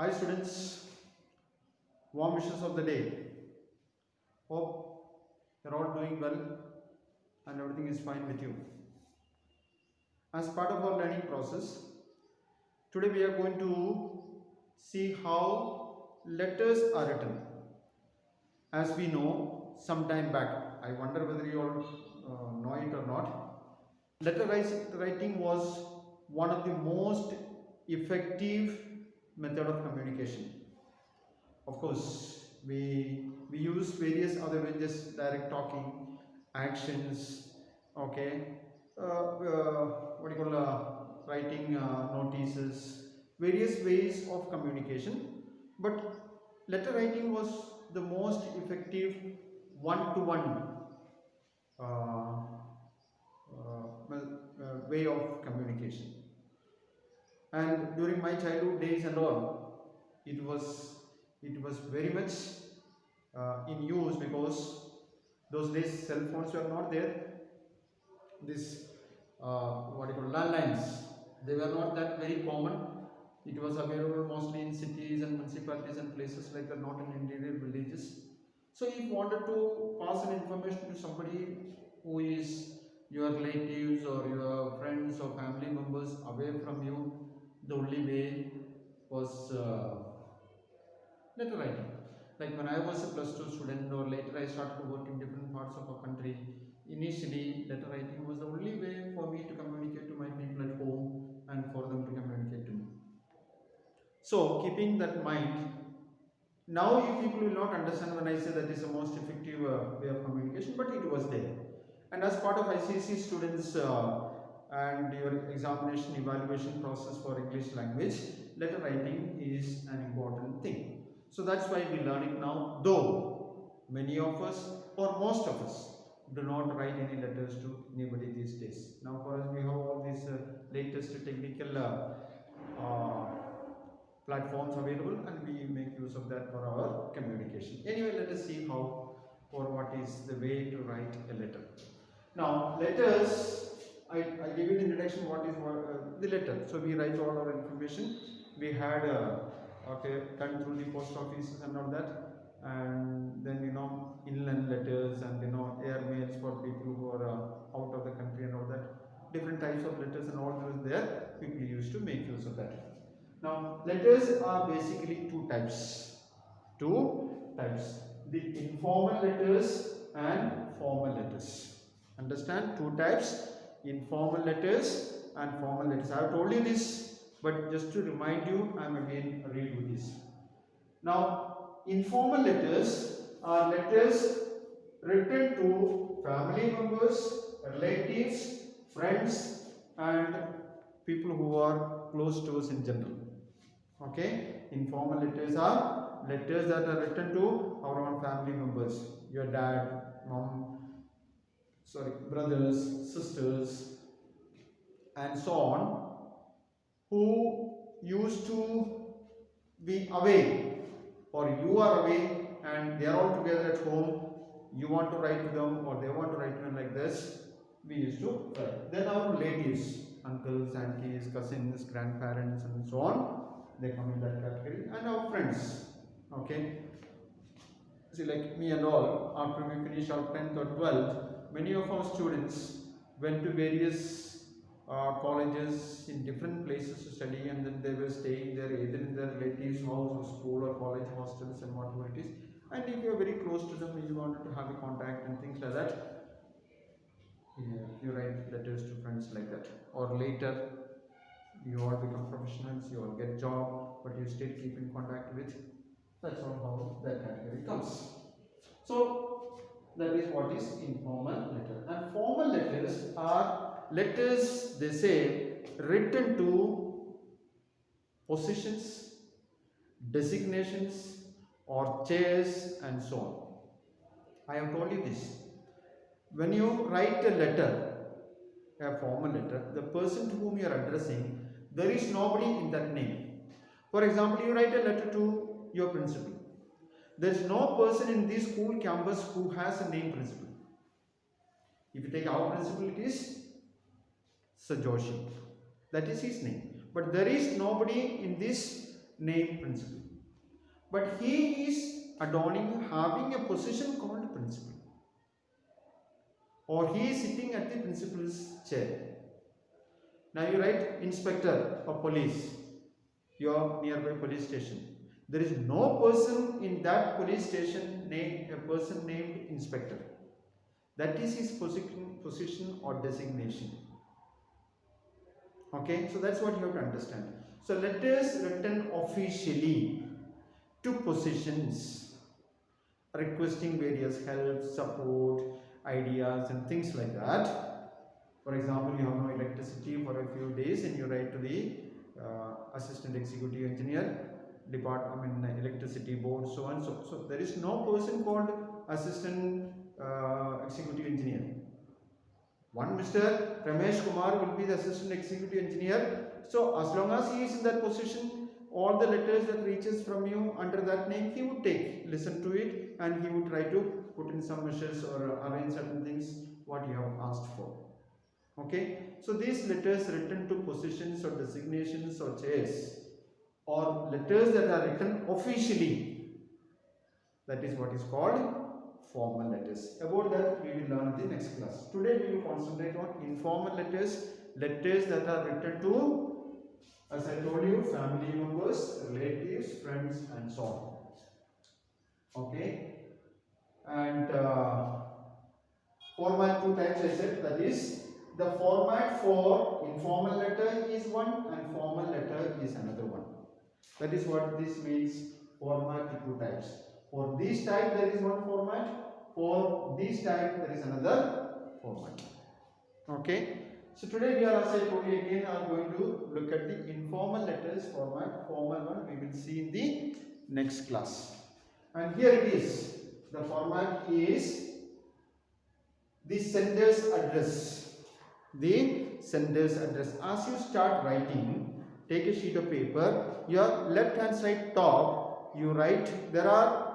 Hi students, warm wishes of the day. Hope you're all doing well and everything is fine with you. As part of our learning process, today we are going to see how letters are written. As we know, some time back, I wonder whether you all know it or not, letter writing was one of the most effective method of communication. Of course, we use various other ways, just direct talking, actions, okay, what do you call writing notices, various ways of communication. But letter writing was the most effective one-to-one way of communication. And during my childhood days and all, it was very much in use, because those days cell phones were not there. This what you call landlines, they were not that very common. It was available mostly in cities and municipalities and places like that, not in interior villages. So if you wanted to pass an information to somebody who is your relatives or your friends or family members away from you, the only way was letter writing. Like when I was a plus 2 student, or later I started to work in different parts of our country, initially letter writing was the only way for me to communicate to my people at home and for them to communicate to me. So keeping that in mind, now you people will not understand when I say that is the most effective way of communication, but it was there. And as part of ICSE students and your examination evaluation process for English language, letter writing is an important thing. So that's why we learn it now, though many of us or most of us do not write any letters to anybody these days. Now for us, we have all these latest technical platforms available, and we make use of that for our communication. Anyway, let us see how or what is the way to write a letter. Now letters, I gave you the introduction what is the letter. So we write all our information. We had done through the post offices and all that, and then inland letters and air mails for people who are out of the country and all that. Different types of letters and all those there. People used to make use of that. Now letters are basically two types. The informal letters and formal letters. Understand? Two types: informal letters and formal letters. I have told you this, but just to remind you, I am again read with this. Now, informal letters are letters written to family members, relatives, friends, and people who are close to us in general. Okay, informal letters are letters that are written to our own family members, your dad, mom, brothers, sisters, and so on, who used to be away, or you are away and they are all together at home. You want to write to them, or they want to write to them, like this. We used to write. Then our relatives, uncles, aunties, cousins, grandparents, and so on, they come in that category. And our friends. Okay. See, like me and all, after we finish our 10th or 12th, many of our students went to various colleges in different places to study, and then they were staying there either in their relatives' house or school or college hostels and whatever it is. And if you are very close to them, you wanted to have a contact and things like that, you write letters to friends like that. Or later, you all become professionals, you all get job, but you still keep in contact with. That's not how that category comes. So that is what is informal letter. And formal letters are letters, they say, written to positions, designations, or chairs, and so on. I have told you this. When you write a letter, a formal letter, the person to whom you are addressing, there is nobody in that name. For example, you write a letter to your principal. There is no person in this school campus who has a name principal. If you take our principal, it is Sir Joshi. That is his name. But there is nobody in this name principal. But he is having a position called principal, or he is sitting at the principal's chair. Now you write inspector of police, your nearby police station. There is no person in that police station named inspector. That is his position or designation. Okay, so that's what you have to understand. So letters written officially to positions, requesting various help, support, ideas and things like that. For example, you have no electricity for a few days and you write to the assistant executive engineer, electricity board, so on. So there is no person called assistant executive engineer. One Mr. Ramesh Kumar will be the assistant executive engineer. So as long as he is in that position, all the letters that reaches from you under that name, he would listen to it, and he would try to put in some measures or arrange certain things what you have asked for. Okay, so these letters written to positions or designations or chairs, or letters that are written officially, that is what is called formal letters. About that we will learn in the next class. Today we will concentrate on informal letters, letters that are written to, as I told you, family members, relatives, friends and so on. Okay, and format two types I said, that is the format for informal letter is one and formal letter is another one. That is what this means, format two types. For this type there is one format, for this type there is another format. Okay, so today we are, as I told you again, are going to look at the informal letters format. Formal one we will see in the next class. And here it is, the format is the sender's address. The sender's address. As you start writing, take a sheet of paper, your left hand side top you write, there are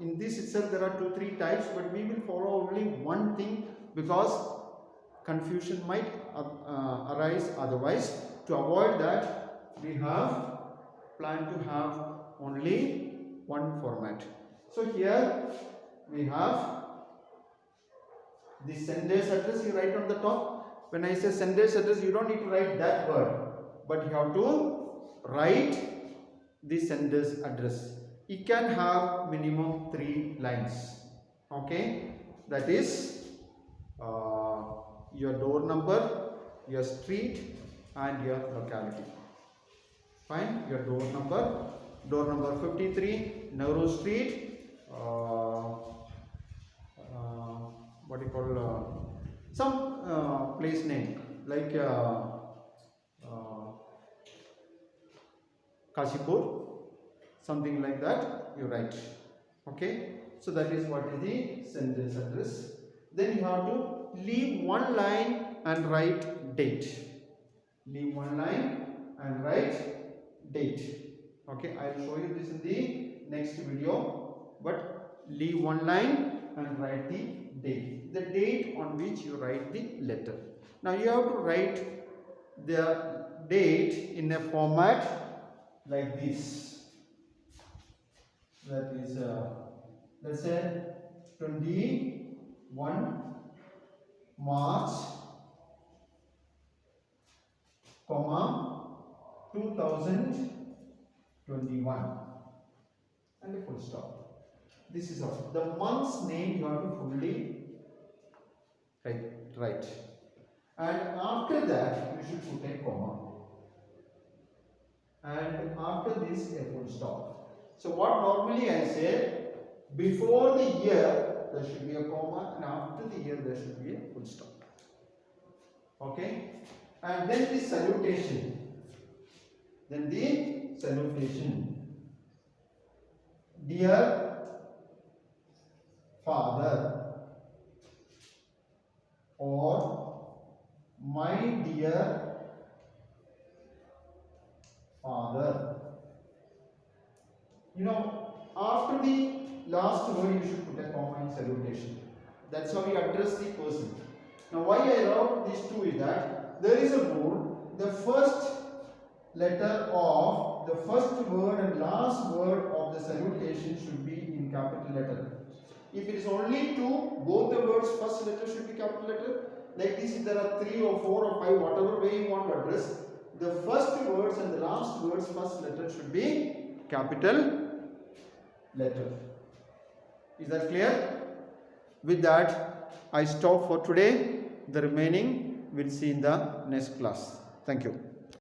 in this itself there are 2-3 types, but we will follow only one thing because confusion might arise otherwise. To avoid that, we have planned to have only one format. So here we have the sender's address, you write on the top. When I say sender's address, you don't need to write that word, but you have to write the sender's address. It can have minimum 3 lines. Okay, that is your door number, your street and your locality. Fine, your door number 53 Nehru Street, what do you call, some place name like Kashipur, something like that you write. Okay, so that is what is the sender's address. Then you have to leave one line and write date. Leave one line and write date. Okay, I will show you this in the next video, but leave one line and write the date. The date on which you write the letter. Now you have to write the date in a format like this. That is, let's say 21 March, 2021 and a full stop. This is all. The month's name you have to fully write. And after that you should put a comma. And after this a full stop. So what normally I say, before the year there should be a comma and after the year there should be a full stop. Okay? And then the salutation. Dear Father, or my dear Father. You know, after the last word you should put a comma in salutation. That's how you address the person. Now why I wrote these two is that there is a rule, the first letter of the capital letter. If it is only two, both the words first letter should be capital letter. Like this, if there are 3 or 4 or 5, whatever way you want to address, the first words and the last words first letter should be capital letter. Is that clear? With that, I stop for today. The remaining we'll see in the next class. Thank you.